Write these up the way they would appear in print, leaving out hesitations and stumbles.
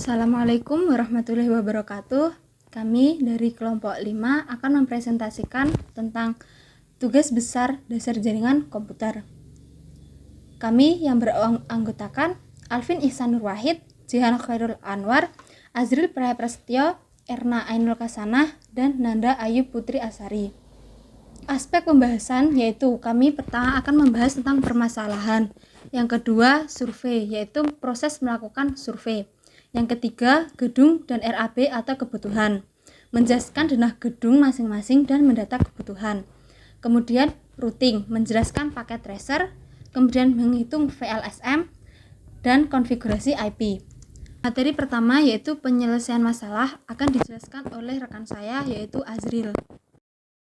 Assalamualaikum warahmatullahi wabarakatuh. Kami dari kelompok 5 akan mempresentasikan tentang tugas besar dasar jaringan komputer. Kami yang beranggotakan Alvin Ihsanur Wahid, Jihan Khairul Anwar, Azril Praya Prasetyo, Erna Ainul Kasanah, dan Nanda Ayu Putri Asari. Aspek pembahasan yaitu kami pertama akan membahas tentang permasalahan. Yang kedua, survei, yaitu proses melakukan survei. Yang ketiga, gedung dan RAB atau kebutuhan. Menjelaskan denah gedung masing-masing dan mendata kebutuhan. Kemudian, routing, menjelaskan paket tracer. Kemudian menghitung VLSM dan konfigurasi IP. Materi pertama yaitu penyelesaian masalah akan dijelaskan oleh rekan saya yaitu Azril.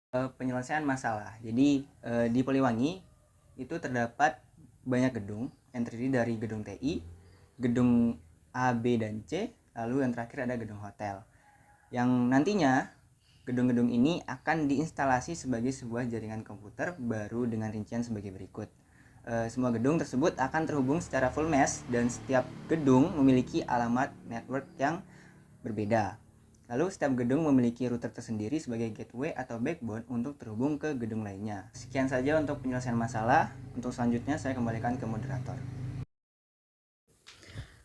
Penyelesaian masalah. Jadi di Poliwangi itu terdapat banyak gedung yang terdiri dari gedung TI, gedung A, B, dan C, lalu yang terakhir ada gedung hotel. Yang nantinya gedung-gedung ini akan diinstalasi sebagai sebuah jaringan komputer baru dengan rincian sebagai berikut. Semua gedung tersebut akan terhubung secara full mesh dan setiap gedung memiliki alamat network yang berbeda. Lalu setiap gedung memiliki router tersendiri sebagai gateway atau backbone untuk terhubung ke gedung lainnya. Sekian saja untuk penyelesaian masalah. Untuk selanjutnya saya kembalikan ke moderator.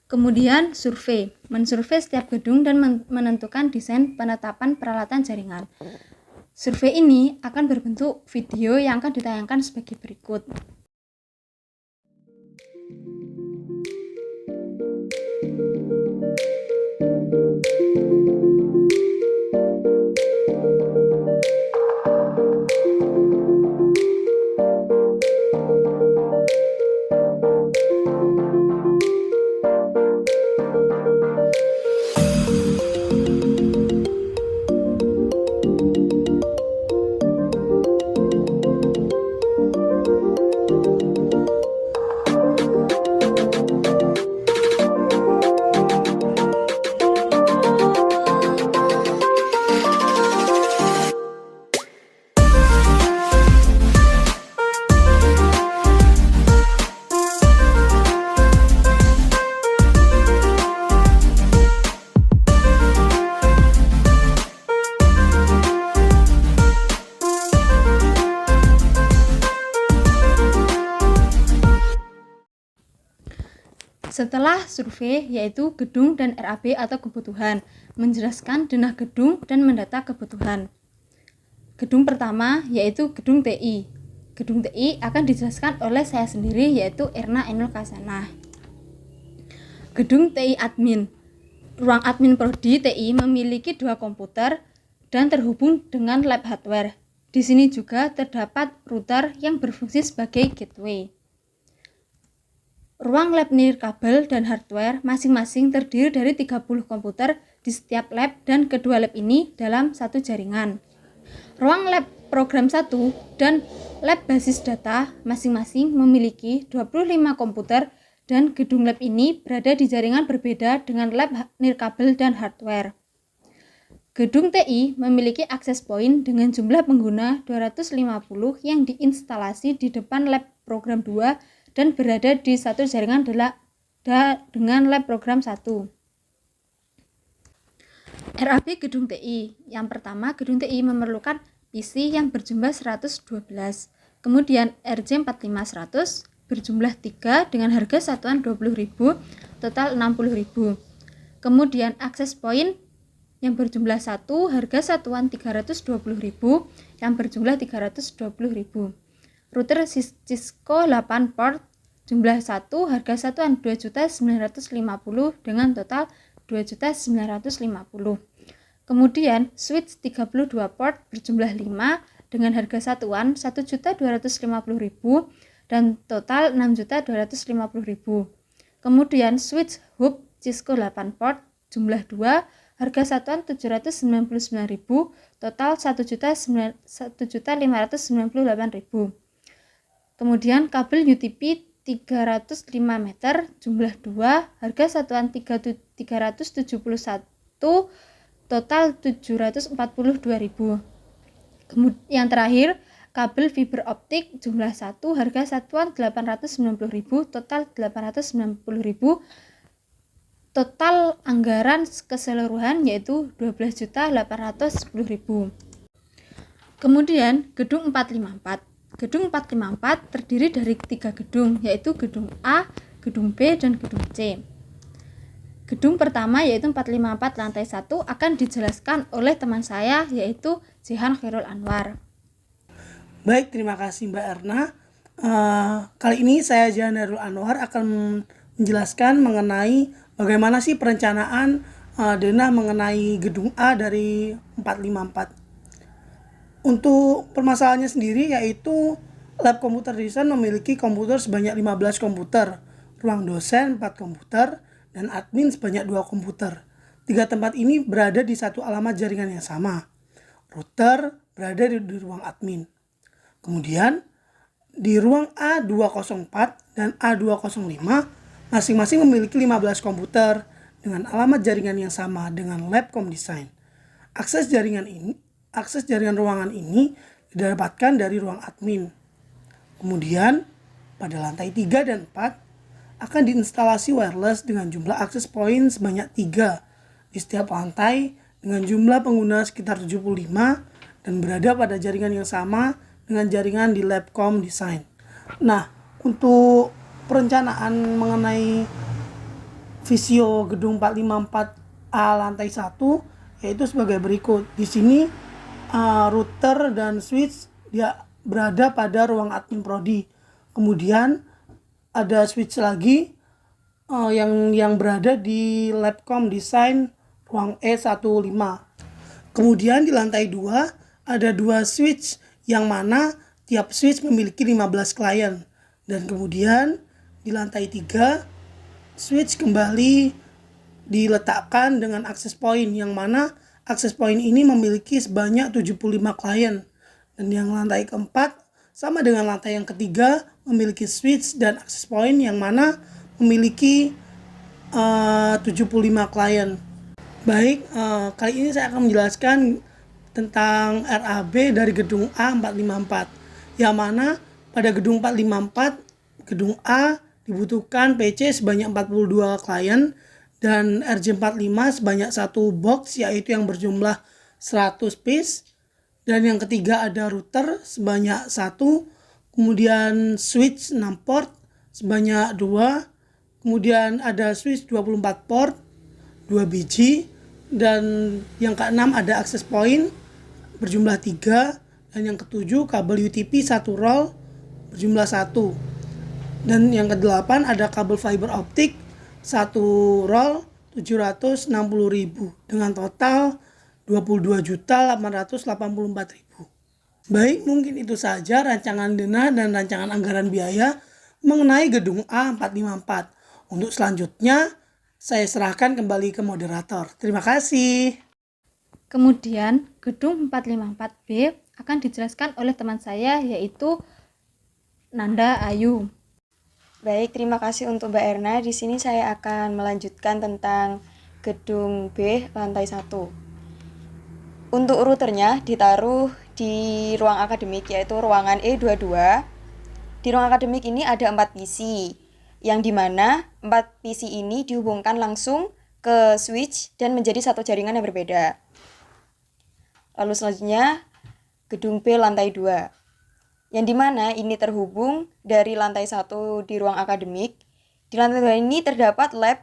Kemudian survei, mensurvei setiap gedung dan menentukan desain penetapan peralatan jaringan. Survei ini akan berbentuk video yang akan ditayangkan sebagai berikut. Setelah survei yaitu gedung dan RAB atau kebutuhan, menjelaskan denah gedung dan mendata kebutuhan. Gedung pertama yaitu gedung TI. Gedung TI akan dijelaskan oleh saya sendiri yaitu Erna Ainul Kasanah. Gedung TI admin. Ruang admin prodi TI memiliki 2 komputer dan terhubung dengan lab hardware. Di sini juga terdapat router yang berfungsi sebagai gateway. Ruang lab nirkabel dan hardware masing-masing terdiri dari 30 komputer di setiap lab dan kedua lab ini dalam satu jaringan. Ruang lab program 1 dan lab basis data masing-masing memiliki 25 komputer dan gedung lab ini berada di jaringan berbeda dengan lab nirkabel dan hardware. Gedung TI memiliki akses point dengan jumlah pengguna 250 yang diinstalasi di depan lab program 2 dan berada di satu jaringan dengan lab program 1. RAB gedung TI. Yang pertama, gedung TI memerlukan PC yang berjumlah 112. Kemudian RJ45100 berjumlah 3 dengan harga satuan 20.000, total 60.000. Kemudian akses point yang berjumlah 1, harga satuan 320.000, yang berjumlah 320.000. Router Cisco 8 port jumlah 1, harga satuan 2.950 dengan total 2.950. Kemudian switch 32 port berjumlah 5 dengan harga satuan 1.250.000 dan total 6.250.000. Kemudian switch hub Cisco 8 port jumlah 2, harga satuan 799.000, total 1.598.000. Kemudian kabel UTP 305 meter, jumlah 2, harga satuan 371, total 742.000. Kemudian yang terakhir, kabel fiber optik jumlah 1, harga satuan 890.000, total 890.000. Total anggaran keseluruhan yaitu 12.810.000. Kemudian gedung 454. Gedung 454 terdiri dari 3 gedung, yaitu gedung A, gedung B, dan gedung C. Gedung pertama yaitu 454 lantai 1 akan dijelaskan oleh teman saya yaitu Jihan Khairul Anwar. Baik, terima kasih Mbak Erna. Kali ini saya Jihan Khairul Anwar akan menjelaskan mengenai bagaimana sih perencanaan denah mengenai gedung A dari 454. Untuk permasalahannya sendiri yaitu Lab Computer Design memiliki komputer sebanyak 15 komputer, ruang dosen 4 komputer, dan admin sebanyak 2 komputer. 3 tempat ini berada di satu alamat jaringan yang sama. Router berada di ruang admin. Kemudian di ruang A204 dan A205 masing-masing memiliki 15 komputer dengan alamat jaringan yang sama dengan Lab Com Design. Akses jaringan ruangan ini didapatkan dari ruang admin. Kemudian pada lantai 3 dan 4 akan diinstalasi wireless dengan jumlah akses point sebanyak 3 di setiap lantai dengan jumlah pengguna sekitar 75 dan berada pada jaringan yang sama dengan jaringan di Labcom Design. Nah, untuk perencanaan mengenai Visio gedung 454A lantai 1 yaitu sebagai berikut. Di sini router dan switch dia berada pada ruang admin prodi. Kemudian ada switch lagi yang berada di Labcom Design ruang E15. Kemudian di lantai 2 ada 2 switch yang mana tiap switch memiliki 15 klien. Dan kemudian di lantai 3 switch kembali diletakkan dengan akses point yang mana akses point ini memiliki sebanyak 75 klien. Dan yang lantai keempat sama dengan lantai yang ketiga memiliki switch dan akses point yang mana memiliki 75 klien. Baik, kali ini saya akan menjelaskan tentang RAB dari gedung A454. Yang mana pada gedung 454, gedung A dibutuhkan PC sebanyak 42 klien dan RJ45 sebanyak 1 box yaitu yang berjumlah 100 piece, dan yang ketiga ada router sebanyak 1, kemudian switch 6 port sebanyak 2, kemudian ada switch 24 port 2 biji, dan yang keenam ada access point berjumlah 3, dan yang ketujuh kabel UTP 1 roll berjumlah 1, dan yang kedelapan ada kabel fiber optik 1 roll 760.000 dengan total 22.884.000. Baik, mungkin itu saja rancangan dana dan rancangan anggaran biaya mengenai gedung A454. Untuk selanjutnya saya serahkan kembali ke moderator. Terima kasih. Kemudian gedung 454B akan dijelaskan oleh teman saya yaitu Nanda Ayu. Baik, terima kasih untuk Mbak Erna. Di sini saya akan melanjutkan tentang gedung B lantai 1. Untuk routernya ditaruh di ruang akademik yaitu ruangan E22. Di ruang akademik ini ada 4 PC yang dimana 4 PC ini dihubungkan langsung ke switch dan menjadi satu jaringan yang berbeda. Lalu selanjutnya gedung B lantai 2. Yang dimana ini terhubung dari lantai 1 di ruang akademik. Di lantai 2 ini terdapat lab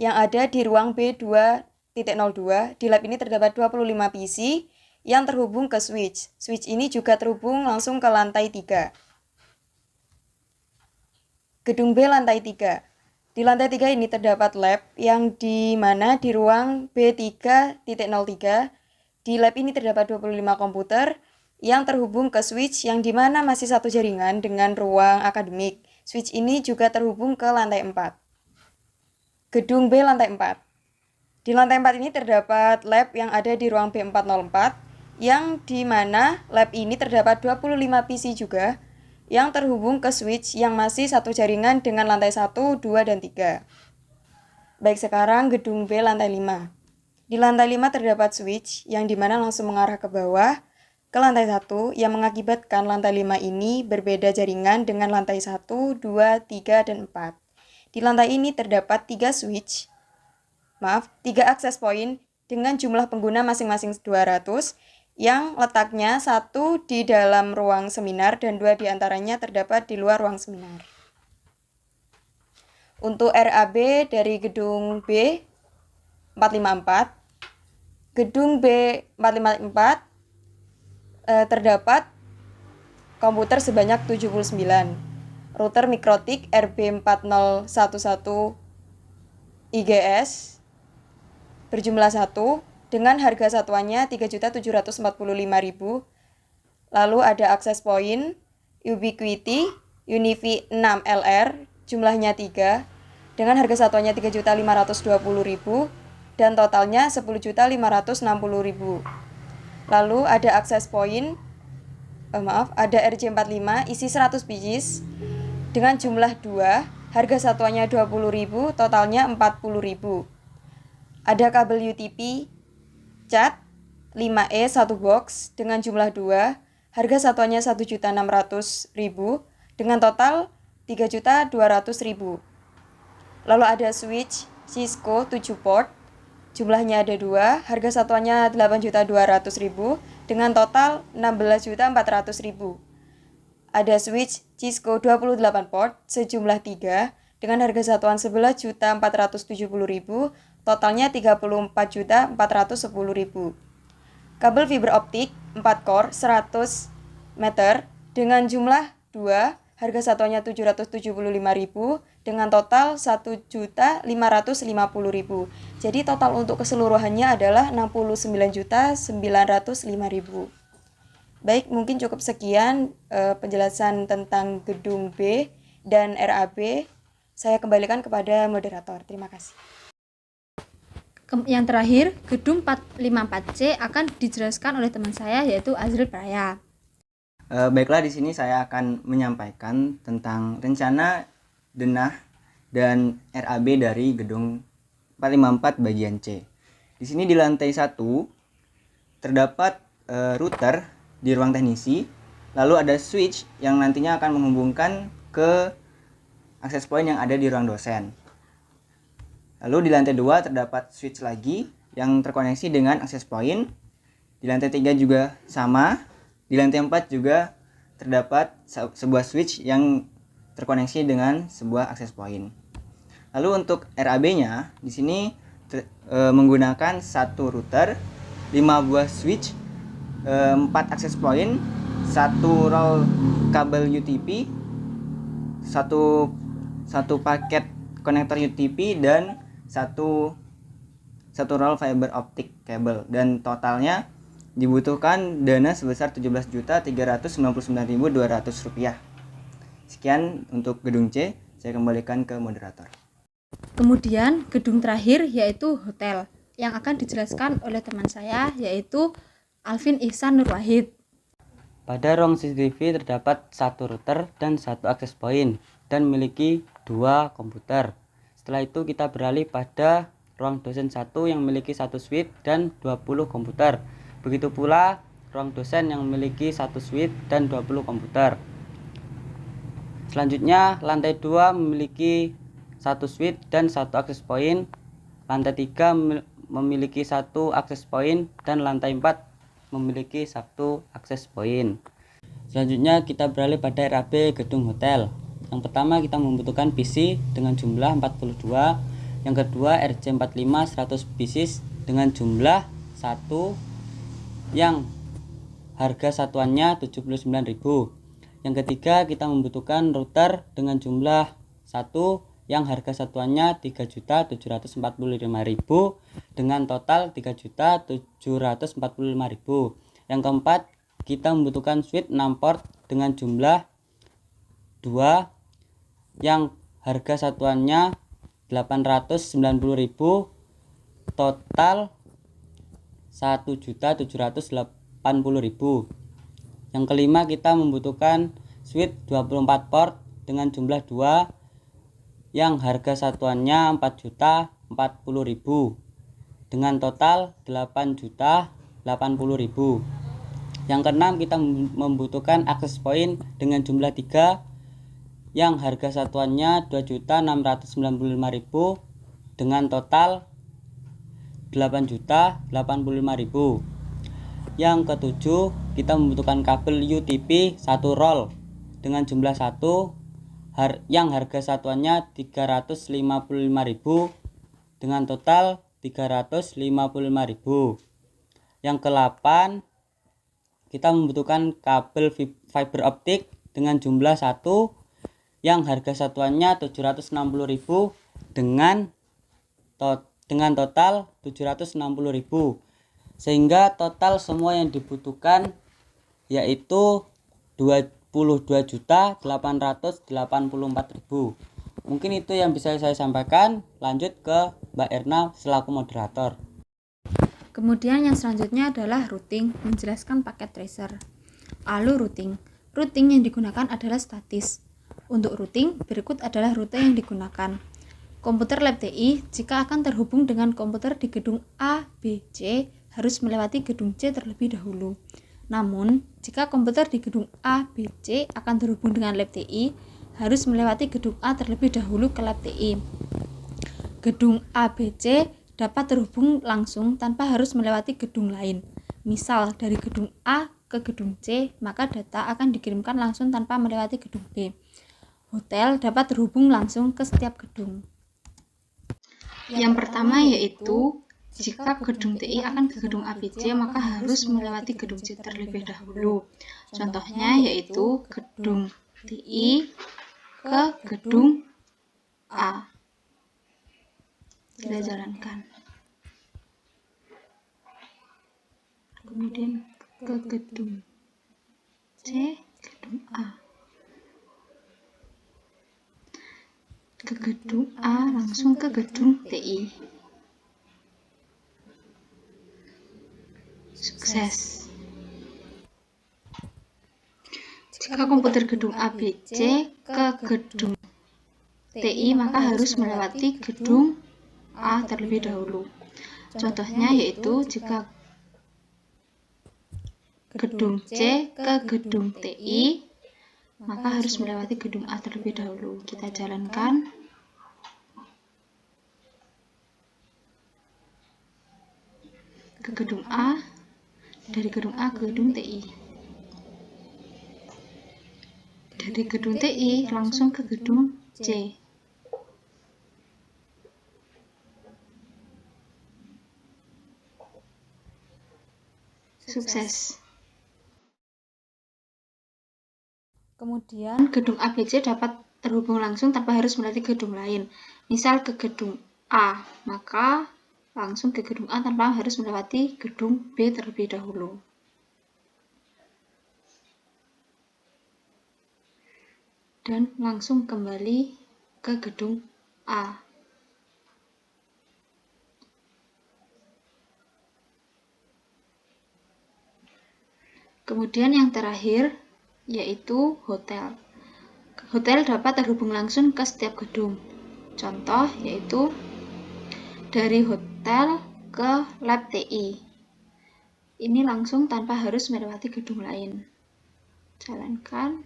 yang ada di ruang B2.02. Di lab ini terdapat 25 PC yang terhubung ke switch. Switch ini juga terhubung langsung ke lantai 3. Gedung B lantai 3. Di lantai 3 ini terdapat lab yang dimana di ruang B3.03. Di lab ini terdapat 25 komputer yang terhubung ke switch yang dimana masih satu jaringan dengan ruang akademik. Switch ini juga terhubung ke lantai 4. Gedung B lantai 4. Di lantai 4 ini terdapat lab yang ada di ruang B404, yang di mana lab ini terdapat 25 PC juga, yang terhubung ke switch yang masih satu jaringan dengan lantai 1, 2, dan 3. Baik, sekarang gedung B lantai 5. Di lantai 5 terdapat switch yang di mana langsung mengarah ke bawah, ke lantai 1, yang mengakibatkan lantai 5 ini berbeda jaringan dengan lantai 1, 2, 3, dan 4. Di lantai ini terdapat 3 akses point dengan jumlah pengguna masing-masing 200, yang letaknya 1 di dalam ruang seminar dan 2 diantaranya terdapat di luar ruang seminar. Untuk RAB dari gedung B 454, gedung B 454 terdapat komputer sebanyak 79, router Mikrotik RB4011 IGS berjumlah 1 dengan harga satuannya 3.745.000. Lalu ada akses point Ubiquiti Unifi 6LR jumlahnya 3 dengan harga satuannya 3.520.000 dan totalnya 10.560.000. Lalu ada akses point ada RJ45 isi 100 pieces dengan jumlah 2, harga satuannya 20.000, totalnya 40.000. Ada kabel UTP cat 5E 1 box dengan jumlah 2, harga satuannya 1.600.000 dengan total 3.200.000. Lalu ada switch Cisco 7 port, jumlahnya ada 2, harga satuannya 8.200.000 dengan total 16.400.000. Ada switch Cisco 28 port sejumlah 3 dengan harga satuan 11.470.000, totalnya 34.410.000. Kabel fiber optik 4 core 100 meter dengan jumlah 2, harga satuannya 775.000 dengan total 1.550.000. Jadi total untuk keseluruhannya adalah 69.905.000. Baik, mungkin cukup sekian penjelasan tentang gedung B dan RAB. Saya kembalikan kepada moderator. Terima kasih. Yang terakhir, gedung 454C akan dijelaskan oleh teman saya yaitu Azril Praya. Baiklah, di sini saya akan menyampaikan tentang rencana denah dan RAB dari gedung 454 bagian C. Di sini di lantai 1 terdapat router di ruang teknisi, lalu ada switch yang nantinya akan menghubungkan ke akses point yang ada di ruang dosen. Lalu di lantai 2 terdapat switch lagi yang terkoneksi dengan akses point. Di lantai 3 juga sama. Di lantai 4 juga terdapat sebuah switch yang terkoneksi dengan sebuah akses point. Lalu untuk RAB-nya di sini menggunakan satu router, 5 buah switch, 4 akses point, 1 roll kabel UTP, satu paket konektor UTP dan satu roll fiber optic cable, dan totalnya dibutuhkan dana sebesar Rp17.399.200. Sekian untuk gedung C, saya kembalikan ke moderator. Kemudian gedung terakhir yaitu hotel yang akan dijelaskan oleh teman saya yaitu Alvin Ihsan Nur Wahid. Pada ruang CCTV terdapat satu router dan satu akses point dan memiliki 2 komputer. Setelah itu kita beralih pada ruang dosen 1 yang memiliki 1 suite dan 20 komputer. Begitu pula ruang dosen yang memiliki 1 suite dan 20 komputer. Selanjutnya lantai 2 memiliki 1 suite dan 1 akses point. Lantai 3 memiliki 1 akses point dan lantai 4 memiliki 1 akses point. Selanjutnya kita beralih pada RAB gedung hotel. Yang pertama kita membutuhkan PC dengan jumlah 42. Yang kedua RJ45 100 pieces dengan jumlah 1 yang harga satuannya 79.000. Yang ketiga kita membutuhkan router dengan jumlah 1 yang harga satuannya 3.745.000 dengan total 3.745.000. Yang keempat kita membutuhkan switch 6 port dengan jumlah 2 yang harga satuannya 890.000 total 1.780.000. Yang kelima, kita membutuhkan switch 24 port dengan jumlah 2 yang harga satuannya 4.040.000 dengan total 8.080.000. Yang keenam, kita membutuhkan access point dengan jumlah 3 yang harga satuannya 2.695.000 dengan total 8.085.000. Yang ketujuh, kita membutuhkan kabel UTP 1 roll dengan jumlah 1 yang harga satuannya 355.000 dengan total 355.000. Yang ke-8, kita membutuhkan kabel fiber optik dengan jumlah 1 yang harga satuannya 760.000 dengan total 760.000, sehingga total semua yang dibutuhkan yaitu 22.884.000. Mungkin itu yang bisa saya sampaikan. Lanjut ke Mbak Erna selaku moderator. Kemudian yang selanjutnya adalah routing, menjelaskan paket tracer. Lalu routing. Routing yang digunakan adalah statis. Untuk routing, berikut adalah rute yang digunakan. Komputer lab TI jika akan terhubung dengan komputer di gedung A, B, C harus melewati gedung C terlebih dahulu. Namun, jika komputer di gedung A, B, C akan terhubung dengan lab TI harus melewati gedung A terlebih dahulu ke lab TI. Gedung A, B, C dapat terhubung langsung tanpa harus melewati gedung lain. Misal dari gedung A ke gedung C, maka data akan dikirimkan langsung tanpa melewati gedung B. Hotel dapat terhubung langsung ke setiap gedung. Yang pertama yaitu jika gedung TI akan ke gedung ABC maka harus melewati gedung C terlebih dahulu. Contohnya yaitu gedung TI ke gedung A. Kita jalankan. Kemudian ke gedung C, gedung A. Ke gedung A langsung ke gedung TI. Sukses. Jika komputer gedung ABC ke gedung TI maka harus melewati gedung A terlebih dahulu. Contohnya yaitu jika gedung C ke gedung TI maka harus melewati gedung A terlebih dahulu. Kita jalankan. Ke gedung A, dari gedung A ke gedung TI. Dari gedung TI langsung ke gedung C. Sukses. Kemudian gedung ABC dapat terhubung langsung tanpa harus melewati gedung lain. Misal ke gedung A, maka langsung ke gedung A tanpa harus melewati gedung B terlebih dahulu. Dan langsung kembali ke gedung A. Kemudian yang terakhir yaitu hotel. Hotel dapat terhubung langsung ke setiap gedung. Contoh yaitu dari hotel ke lab TI. Ini langsung tanpa harus melewati gedung lain. Jalankan.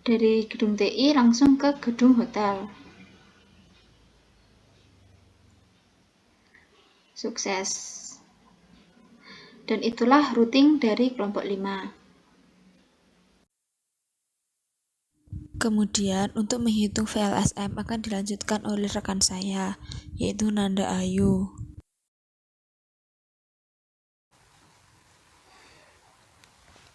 Dari gedung TI langsung ke gedung hotel. Sukses. Dan itulah routing dari kelompok 5. Kemudian untuk menghitung VLSM akan dilanjutkan oleh rekan saya, yaitu Nanda Ayu.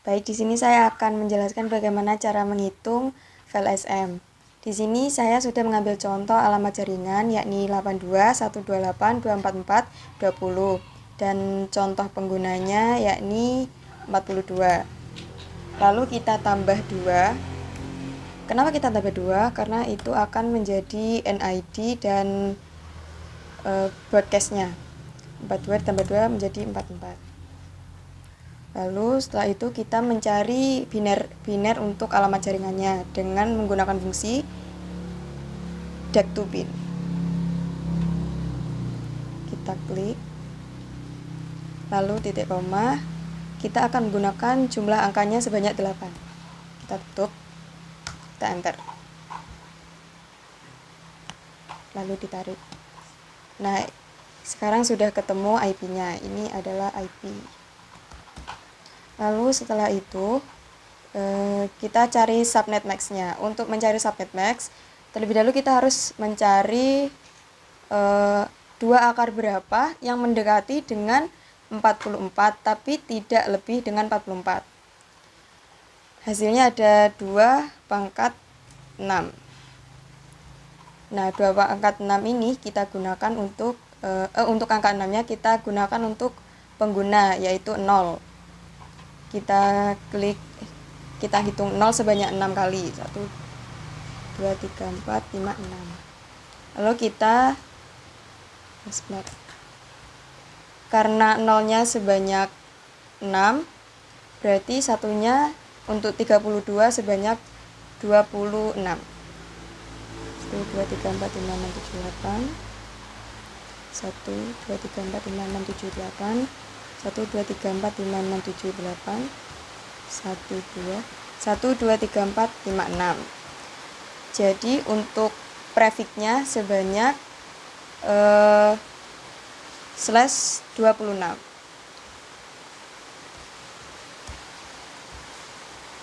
Baik, di sini saya akan menjelaskan bagaimana cara menghitung VLSM. Di sini saya sudah mengambil contoh alamat jaringan yakni 82.128.244.20 dan contoh penggunanya yakni 42. Lalu kita tambah 2 Kenapa kita tambah 2? Karena itu akan menjadi NID dan broadcastnya. 42 tambah 2 menjadi 44. Lalu setelah itu kita mencari biner untuk alamat jaringannya dengan menggunakan fungsi DAC to bin. Kita klik, lalu titik koma, kita akan menggunakan jumlah angkanya sebanyak 8. Kita tutup, kita enter. Lalu ditarik. Nah, sekarang sudah ketemu IP-nya. Ini adalah IP. Lalu setelah itu kita cari subnet max-nya. Untuk mencari subnet max, terlebih dahulu kita harus mencari 2 akar berapa yang mendekati dengan 44 tapi tidak lebih dengan 44. Hasilnya ada 2 pangkat 6. Nah, 2 pangkat 6 ini kita gunakan untuk angka 6-nya kita gunakan untuk pengguna, yaitu 0. Kita hitung 0 sebanyak 6 kali. 1, 2, 3, 4, 5, 6. Lalu kita karena 0-nya sebanyak 6, berarti satunya untuk 32 sebanyak 26. 1, 2, 3, 4, 5, 6, 7, 8. 1, 2, 3, 4, 5, 6, 7, 8. 1, 2, 3, 4, 5, 6, 7, 8. 1, 2, 3, 4, 5, 6. Jadi untuk prefixnya sebanyak /26.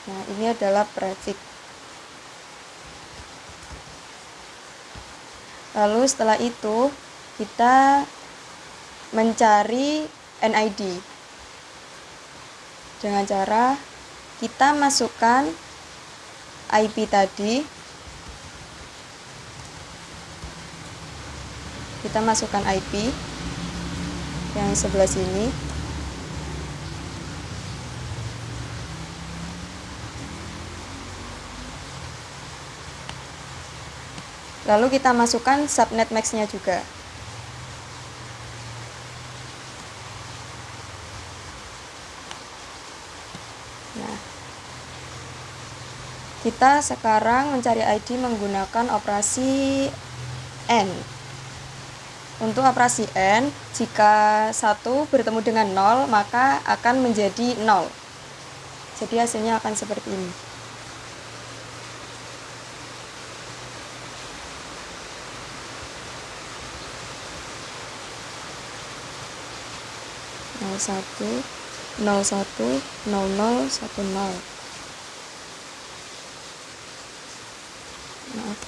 Nah, ini adalah prefix. Lalu setelah itu kita mencari NID dengan cara kita masukkan IP tadi, kita masukkan IP yang sebelah sini, lalu kita masukkan subnet max-nya juga. Nah, kita sekarang mencari ID menggunakan operasi N. Untuk operasi N, jika 1 bertemu dengan 0, maka akan menjadi 0. Jadi hasilnya akan seperti ini. satu 01 00 10. Maaf.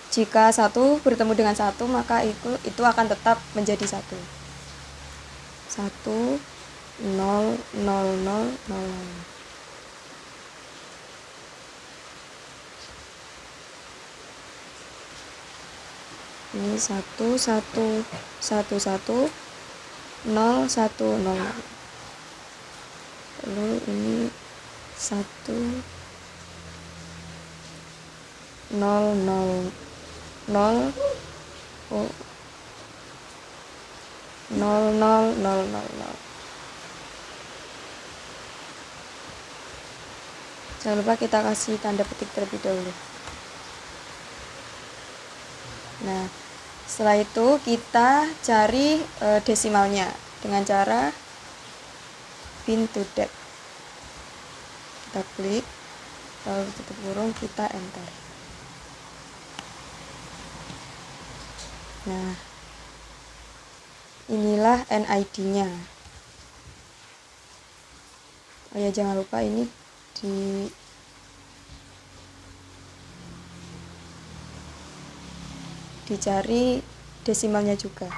Jika 1 bertemu dengan 1, maka itu akan tetap menjadi 1. 1 0 0 0 0. Ini 1 1 1 1 0 1 0. Lalu ini 1 0 0 0 0 0 0 0 0. Jangan lupa kita kasih tanda petik terlebih dahulu. Nah, setelah itu kita cari desimalnya dengan cara bin to DAC. Kita klik, lalu tutup kurung, kita enter. Nah, inilah NID-nya. Oh ya, jangan lupa ini dicari desimalnya juga.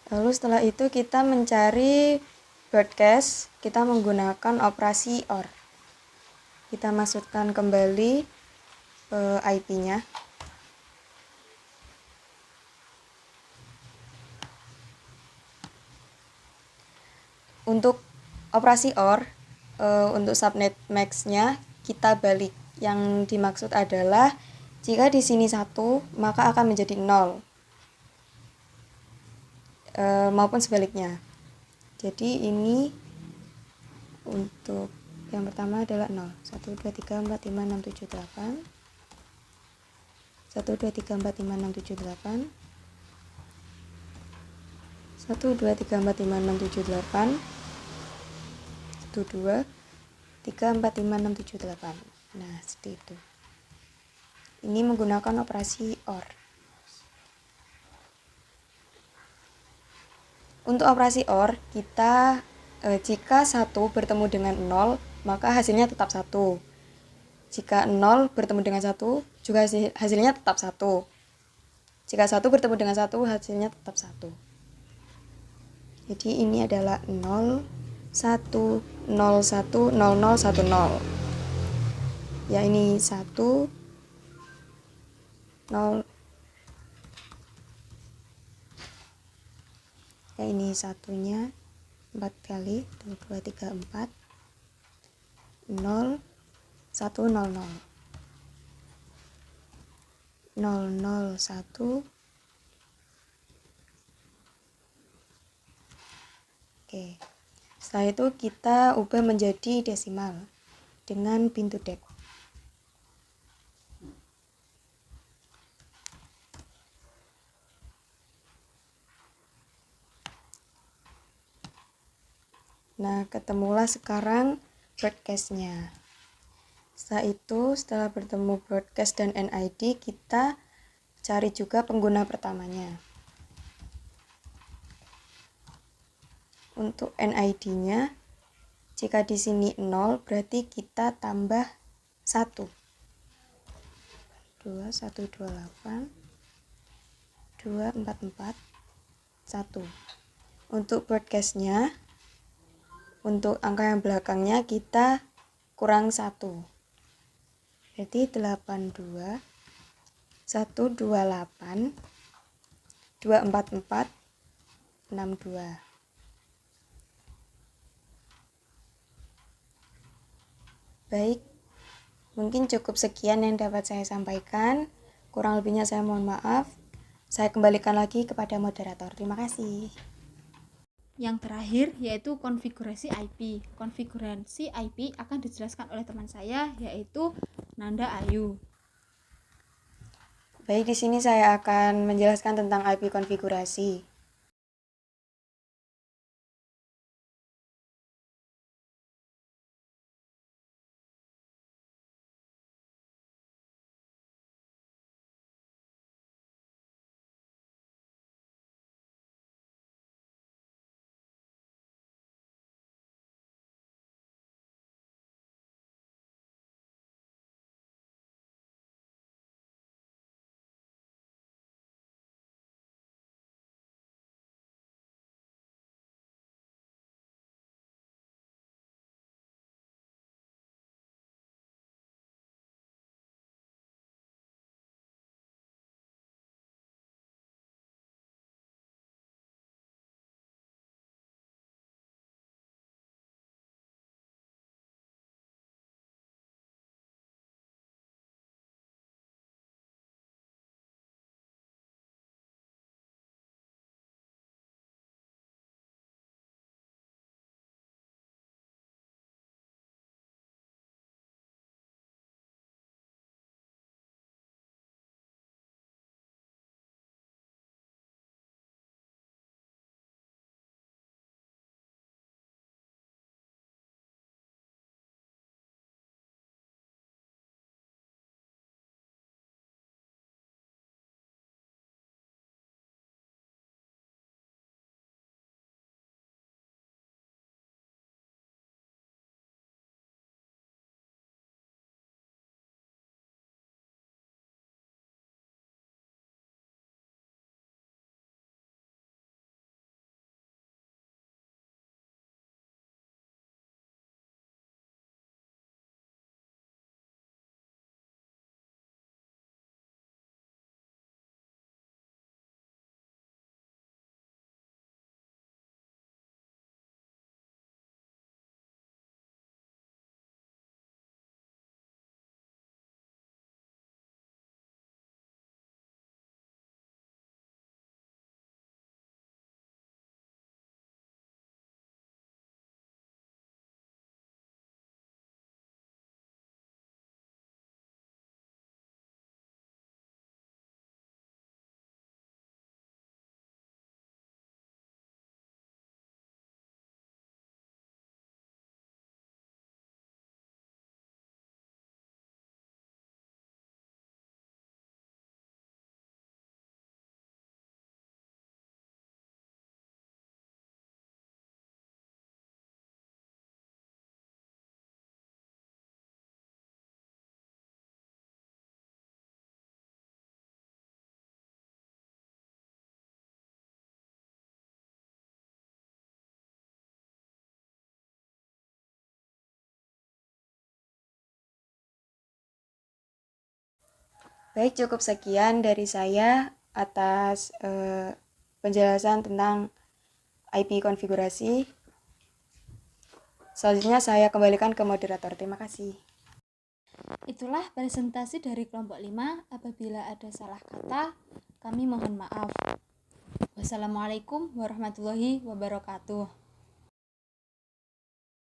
Lalu setelah itu kita mencari broadcast, kita menggunakan operasi OR. Kita masukkan kembali IP-nya. Untuk operasi OR, untuk subnet max-nya kita balik. Yang dimaksud adalah jika di sini 1, maka akan menjadi 0. Maupun sebaliknya. Jadi ini untuk yang pertama adalah 0. 1, 2, 3, 4, 5, 6, 7, 8. 1, 2, 3, 4, 5, 6, 7, 8. 1, 2, 3, 4, 5, 6, 7, 8. 1, 2, 3, 4, 5, 6, 7, 8. Nah, seperti itu. Ini menggunakan operasi OR. Untuk operasi OR, kita jika 1 bertemu dengan 0, maka hasilnya tetap 1. Jika 0 bertemu dengan 1, juga hasilnya tetap 1. Jika 1 bertemu dengan 1, hasilnya tetap 1. Jadi ini adalah 0, 1, 0, 1, 0, 0, 1, 0. Ya, ini 1, 0. Ya, ini satunya 4 kali, 1, 2, 3, 4. 0, 1, 0, 0. 0, 0, 1. Oke. Setelah itu kita ubah menjadi desimal dengan pintu dek. Nah, ketemulah sekarang broadcast-nya. Setelah itu, setelah bertemu broadcast dan NID, kita cari juga pengguna pertamanya. Untuk NID-nya, jika di sini 0, berarti kita tambah 1. 2, 1, 2, 8. 2, 4, 4. 1. Untuk broadcast-nya, untuk angka yang belakangnya kita kurang 1. Berarti 82, 128, 244, 62. Baik, mungkin cukup sekian yang dapat saya sampaikan. Kurang lebihnya saya mohon maaf. Saya kembalikan lagi kepada moderator. Terima kasih. Yang terakhir yaitu konfigurasi IP. Konfigurasi IP akan dijelaskan oleh teman saya, yaitu Nanda Ayu. Baik, di sini saya akan menjelaskan tentang IP konfigurasi. Baik, cukup sekian dari saya atas penjelasan tentang IP konfigurasi. Selanjutnya saya kembalikan ke moderator. Terima kasih. Itulah presentasi dari kelompok 5. Apabila ada salah kata, kami mohon maaf. Wassalamualaikum warahmatullahi wabarakatuh.